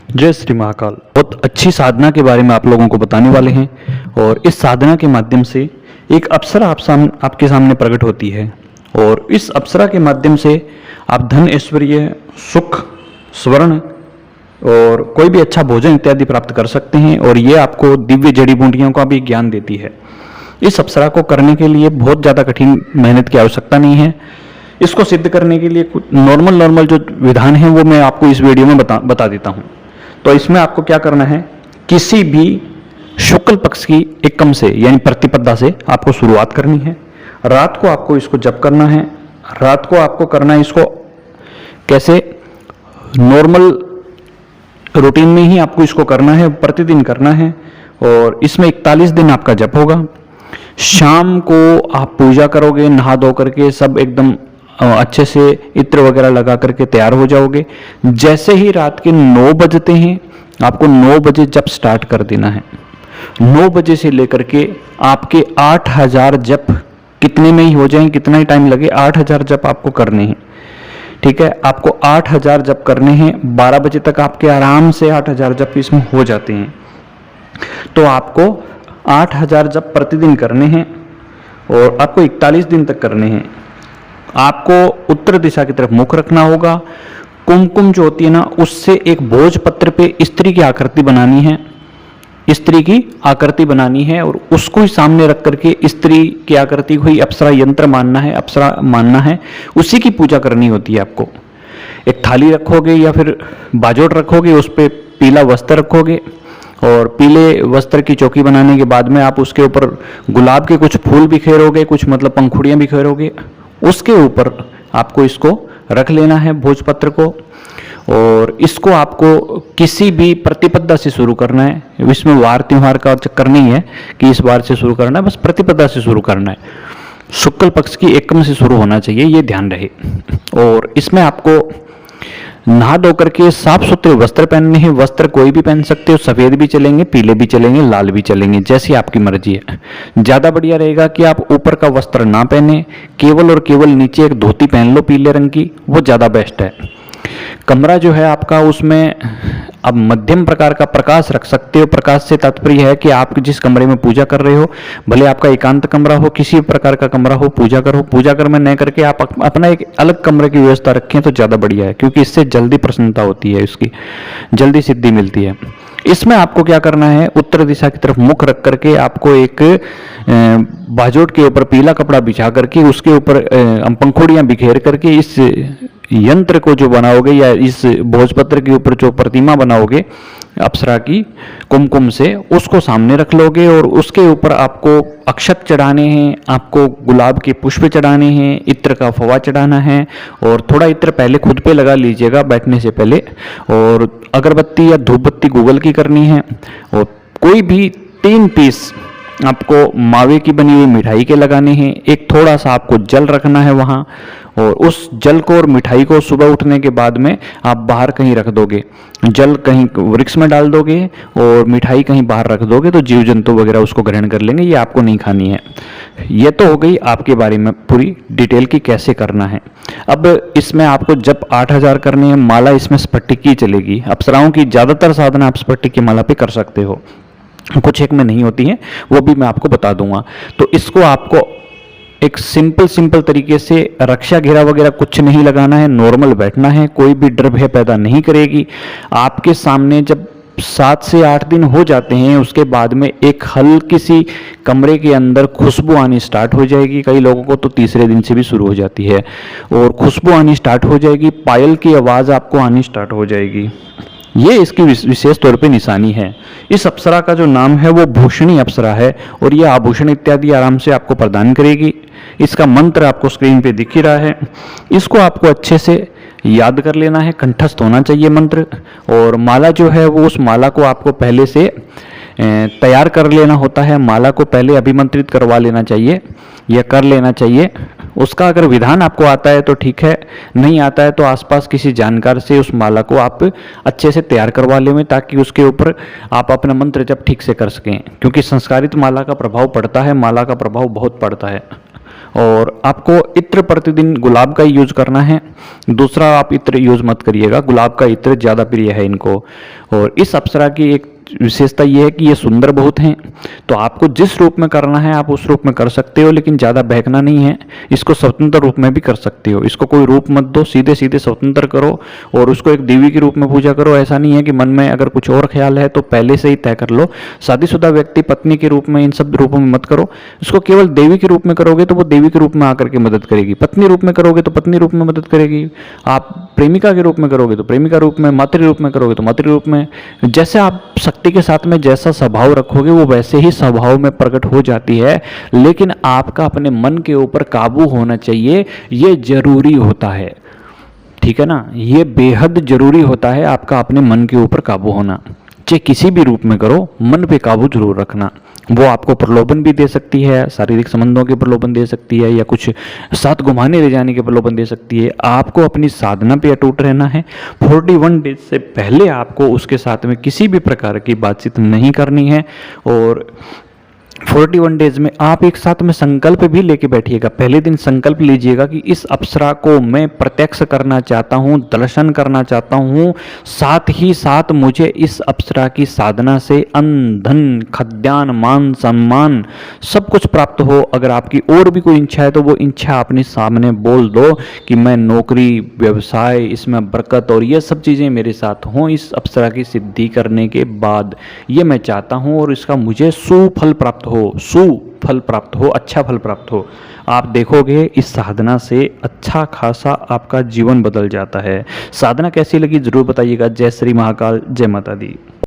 जय श्री महाकाल। बहुत अच्छी साधना के बारे में आप लोगों को बताने वाले हैं और इस साधना के माध्यम से एक अप्सरा आपके सामने प्रकट होती है और इस अप्सरा के माध्यम से आप धन, ऐश्वर्य, सुख, स्वर्ण और कोई भी अच्छा भोजन इत्यादि प्राप्त कर सकते हैं और ये आपको दिव्य जड़ी बूटियों का भी ज्ञान देती है। इस अप्सरा को करने के लिए बहुत ज़्यादा कठिन मेहनत की आवश्यकता नहीं है। इसको सिद्ध करने के लिए कुछ नॉर्मल जो विधान है वो मैं आपको इस वीडियो में बता देता हूँ। तो इसमें आपको क्या करना है, किसी भी शुक्ल पक्ष की एकम से यानी प्रतिपदा से आपको शुरुआत करनी है। रात को आपको इसको जप करना है। रात को आपको करना है इसको कैसे, नॉर्मल रूटीन में ही आपको इसको करना है, प्रतिदिन करना है और इसमें 41 दिन आपका जप होगा। शाम को आप पूजा करोगे, नहा धो करके सब एकदम अच्छे से इत्र वगैरह लगा करके तैयार हो जाओगे। जैसे ही रात के 9 बजते हैं आपको 9 बजे जप स्टार्ट कर देना है। 9 बजे से लेकर के आपके 8000 जप कितने में ही हो जाएं, कितना ही टाइम लगे, 8000 जप आपको करने हैं। ठीक है, आपको 8000 जप करने हैं। 12 बजे तक आपके आराम से 8000 जप इसमें हो जाते हैं। तो आपको 8000 जप प्रतिदिन करने हैं और आपको 41 दिन तक करने हैं। आपको उत्तर दिशा की तरफ मुख रखना होगा। कुमकुम जो होती है ना, उससे एक भोजपत्र पे स्त्री की आकृति बनानी है, स्त्री की आकृति बनानी है और उसको ही सामने रख करके स्त्री की आकृति को ही अप्सरा यंत्र मानना है, अप्सरा मानना है, उसी की पूजा करनी होती है। आपको एक थाली रखोगे या फिर बाजोट रखोगे, उस पर पीला वस्त्र रखोगे और पीले वस्त्र की चौकी बनाने के बाद में आप उसके ऊपर गुलाब के कुछ फूल बिखेरोगे, कुछ मतलब पंखुड़ियाँ बिखेरोगे। उसके ऊपर आपको इसको रख लेना है भोजपत्र को और इसको आपको किसी भी प्रतिपदा से शुरू करना है। इसमें वार त्योहार का चक्कर नहीं है कि इस बार से शुरू करना है, बस प्रतिपदा से शुरू करना है। शुक्ल पक्ष की एकम से शुरू होना चाहिए, ये ध्यान रहे। और इसमें आपको नहा धो करके साफ सुथरे वस्त्र पहनने हैं। वस्त्र कोई भी पहन सकते हो, सफेद भी चलेंगे, पीले भी चलेंगे, लाल भी चलेंगे, जैसी आपकी मर्जी है। ज्यादा बढ़िया रहेगा कि आप ऊपर का वस्त्र ना पहने, केवल और केवल नीचे एक धोती पहन लो पीले रंग की, वो ज्यादा बेस्ट है। कमरा जो है आपका, उसमें आप मध्यम प्रकार का प्रकाश रख सकते हो। प्रकाश से तात्पर्य है कि आप जिस कमरे में पूजा कर रहे हो, भले आपका एकांत कमरा हो, किसी प्रकार का कमरा हो, पूजा घर में न करके आप अपना एक अलग कमरे की व्यवस्था रखें तो ज़्यादा बढ़िया है, क्योंकि इससे जल्दी प्रसन्नता होती है, इसकी जल्दी सिद्धि मिलती है। इसमें आपको क्या करना है, उत्तर दिशा की तरफ मुख रख करके आपको एक बाजोट के ऊपर पीला कपड़ा बिछा करके उसके ऊपर पंखुड़ियाँ बिखेर करके इस यंत्र को जो बनाओगे या इस भोजपत्र के ऊपर जो प्रतिमा बनाओगे अप्सरा की कुमकुम से, उसको सामने रख लोगे और उसके ऊपर आपको अक्षत चढ़ाने हैं, आपको गुलाब के पुष्प चढ़ाने हैं, इत्र का फवा चढ़ाना है और थोड़ा इत्र पहले खुद पे लगा लीजिएगा बैठने से पहले। और अगरबत्ती या धूप बत्ती गूगल की करनी है और कोई भी 3 पीस आपको मावे की बनी हुई मिठाई के लगाने हैं। एक थोड़ा सा आपको जल रखना है वहाँ और उस जल को और मिठाई को सुबह उठने के बाद में आप बाहर कहीं रख दोगे। जल कहीं वृक्ष में डाल दोगे और मिठाई कहीं बाहर रख दोगे तो जीव जंतु वगैरह उसको ग्रहण कर लेंगे, ये आपको नहीं खानी है। ये तो हो गई आपके बारे में पूरी डिटेल की कैसे करना है। अब इसमें आपको जब 8000 करने हैं, माला इसमें स्फटिक की चलेगी। अप्सराओं की ज़्यादातर साधना आप स्फटिक की माला पे कर सकते हो, कुछ एक में नहीं होती है, वो भी मैं आपको बता दूंगा। तो इसको आपको एक सिंपल तरीके से रक्षा घेरा वगैरह कुछ नहीं लगाना है, नॉर्मल बैठना है, कोई भी डर भय पैदा नहीं करेगी। आपके सामने जब 7 से 8 दिन हो जाते हैं, उसके बाद में एक हल्की सी कमरे के अंदर खुशबू आनी स्टार्ट हो जाएगी। कई लोगों को तो तीसरे दिन से भी शुरू हो जाती है और खुशबू आनी स्टार्ट हो जाएगी, पायल की आवाज़ आपको आनी स्टार्ट हो जाएगी। ये इसकी विशेष तौर पे निशानी है। इस अप्सरा का जो नाम है वो भूषणी अप्सरा है और ये आभूषण इत्यादि आराम से आपको प्रदान करेगी। इसका मंत्र आपको स्क्रीन पे दिख ही रहा है। इसको आपको अच्छे से याद कर लेना है, कंठस्थ होना चाहिए मंत्र। और माला जो है वो, उस माला को आपको पहले से तैयार कर लेना होता है। माला को पहले अभिमंत्रित करवा लेना चाहिए या कर लेना चाहिए। उसका अगर विधान आपको आता है तो ठीक है, नहीं आता है तो आसपास किसी जानकार से उस माला को आप अच्छे से तैयार करवा लें, ताकि उसके ऊपर आप अपना मंत्र जब ठीक से कर सकें। क्योंकि संस्कारित माला का प्रभाव पड़ता है, माला का प्रभाव बहुत पड़ता है। और आपको इत्र प्रतिदिन गुलाब का यूज करना है। दूसरा, आप इत्र यूज मत करिएगा, गुलाब का इत्र ज़्यादा प्रिय है इनको। और इस अप्सरा की एक विशेषता ये है कि ये सुंदर बहुत हैं, तो आपको जिस रूप में करना है आप उस रूप में कर सकते हो, लेकिन ज़्यादा बहकना नहीं है। इसको स्वतंत्र रूप में भी कर सकते हो, इसको कोई रूप मत दो, सीधे सीधे स्वतंत्र करो और उसको एक देवी के रूप में पूजा करो। ऐसा नहीं है कि मन में अगर कुछ और ख्याल है तो पहले से ही तय कर लो। शादीशुदा व्यक्ति पत्नी के रूप में, इन सब रूपों में मत करो। इसको केवल देवी के रूप में करोगे तो वो देवी के रूप में आकर के मदद करेगी, पत्नी रूप में करोगे तो पत्नी रूप में मदद करेगी, आप प्रेमिका के रूप में करोगे तो प्रेमिका रूप में, मातृ रूप में करोगे तो मातृ रूप में। जैसे आप शक्ति के साथ में जैसा स्वभाव रखोगे वो वैसे ही स्वभाव में प्रकट हो जाती है, लेकिन आपका अपने मन के ऊपर काबू होना चाहिए, ये जरूरी होता है। ठीक है ना, ये बेहद जरूरी होता है आपका अपने मन के ऊपर काबू होना। चाहे किसी भी रूप में करो, मन पे काबू जरूर रखना। वो आपको प्रलोभन भी दे सकती है, शारीरिक संबंधों के प्रलोभन दे सकती है, या कुछ साथ घुमाने ले जाने के प्रलोभन दे सकती है। आपको अपनी साधना पे अटूट रहना है। 41 डेज से पहले आपको उसके साथ में किसी भी प्रकार की बातचीत नहीं करनी है। और 41 डेज में आप एक साथ में संकल्प भी लेके बैठिएगा। पहले दिन संकल्प लीजिएगा कि इस अप्सरा को मैं प्रत्यक्ष करना चाहता हूँ, दर्शन करना चाहता हूँ, साथ ही साथ मुझे इस अप्सरा की साधना से अन्न धन खाद्यान्न मान सम्मान सब कुछ प्राप्त हो। अगर आपकी और भी कोई इच्छा है तो वो इच्छा अपने सामने बोल दो कि मैं नौकरी, व्यवसाय, इसमें बरकत और ये सब चीज़ें मेरे साथ हों इस अप्सरा की सिद्धि करने के बाद, ये मैं चाहता हूँ और इसका मुझे सुफल प्राप्त हो, सुफल प्राप्त हो, अच्छा फल प्राप्त हो। आप देखोगे इस साधना से अच्छा खासा आपका जीवन बदल जाता है। साधना कैसी लगी जरूर बताइएगा। जय श्री महाकाल, जय माता दी।